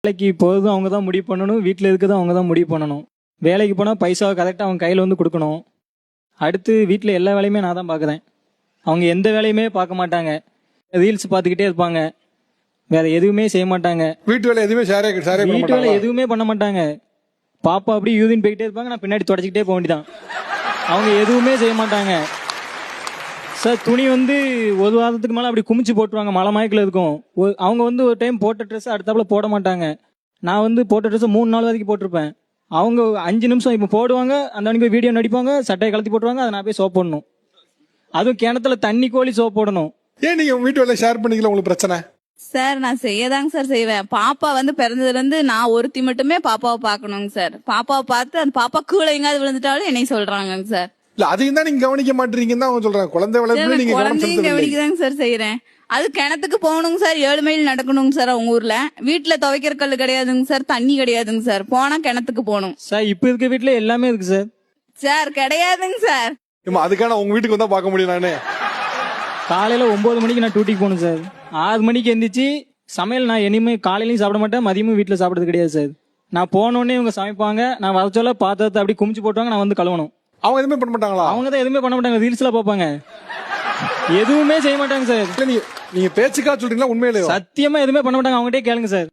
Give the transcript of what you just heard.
வேலைக்கு போகிறதும் அவங்க தான் முடிவு பண்ணணும், வீட்டில் இருக்கிறதும் அவங்க தான் முடிவு பண்ணணும். வேலைக்கு போனால் பைசாவை கரெக்டாக அவங்க கையில் வந்து கொடுக்கணும். அடுத்து வீட்டில் எல்லா வேலையுமே நான் தான் பார்க்குறேன். அவங்க எந்த வேலையுமே பார்க்க மாட்டாங்க, ரீல்ஸ் பார்த்துக்கிட்டே இருப்பாங்க, வேற எதுவுமே செய்ய மாட்டாங்க. வீட்டு வேலை எதுவுமே ஷேரே வீட்டு வேலை எதுவுமே பண்ண மாட்டாங்க. பாப்பா அப்படியே யூரின் போய்கிட்டே இருப்பாங்க, நான் பின்னாடி தொடச்சிக்கிட்டே போக வேண்டியதான். அவங்க எதுவுமே செய்ய மாட்டாங்க சார். துணி வந்து ஒரு வாரத்துக்கு மேலே அப்படி குமிச்சு போட்டுருவாங்க, மழை மயக்கில் இருக்கும். அவங்க வந்து ஒரு டைம் போட்ட ட்ரெஸ் அடுத்தாப்புல போட மாட்டாங்க. நான் வந்து போட்ட ட்ரெஸ் 3 நாள் வரைக்கும் போட்டிருப்பேன். அவங்க 5 நிமிஷம் இப்போ போடுவாங்க, அந்த அன்னைக்கு போய் வீடியோ நடிப்பாங்க, சட்டையை கலத்தி போட்டுருவாங்க, அதை நான் போய் சோப் போடணும். அதுவும் கிணத்துல தண்ணி கோழி சோப் போடணும். ஏன் நீங்க வீட்டு வேலை ஷேர் பண்ணிக்கல, உங்களுக்கு பிரச்சனை? சார் நான் செய்யதாங்க சார் செய்வேன். பாப்பா வந்து பிறந்ததுல இருந்து நான் ஒருத்தி மட்டுமே பாப்பாவை பாக்கணுங்க சார். பாப்பாவை பார்த்து அந்த பாப்பா கீழே எங்காவது விழுந்துட்டாலும் என்னை சொல்றாங்க சார். இல்ல அதையும் தான் நீங்க கவனிக்க மாட்டீங்கன்னு தான் அவங்க சொல்றாங்க. குழந்தை வளர்ப்பு நீங்க குழந்தையும் கவனிக்கதாங்க சார் செய்யறேன். அது கிணத்துக்கு போகணுங்க சார், 7 மைல் நடக்கணுங்க சார். அவங்க ஊர்ல வீட்டுல துவைக்கிற கல்லு கிடையாதுங்க சார், தண்ணி கிடையாதுங்க சார். போனா கிணத்துக்கு போகணும் சார். இப்போ இருக்க வீட்டுல எல்லாமே இருக்கு சார். சார் கிடையாதுங்க சார். அதுக்கான உங்க வீட்டுக்கு வந்தா பார்க்க முடியும். நானே காலையில 9 மணிக்கு நான் டியூட்டிக்கு போகணும் சார். 6 மணிக்கு எந்திரிச்சு சமையல் நான் இனிமே காலையிலையும் சாப்பிட மாட்டேன், மதியமும் வீட்டில் சாப்பிட்றது கிடையாது சார். நான் போனோடனே இவங்க சமைப்பாங்க, நான் வர சொல்ல பாத்திரத்தை அப்படி குமிச்சு போட்டுவாங்க, நான் வந்து கழுவணும். அவங்க எதுவுமே பண்ண மாட்டாங்களா? அவங்க தான் எதுவுமே பண்ண மாட்டாங்க, ரீல்ஸ்ல பார்ப்பாங்க, எதுவுமே செய்ய மாட்டாங்க சார். நீங்க பேச்சுக்கா சொல்றீங்களா உண்மையிலேயே? சத்தியமா எதுவுமே பண்ண மாட்டாங்க, அவங்ககிட்டே கேளுங்க சார்.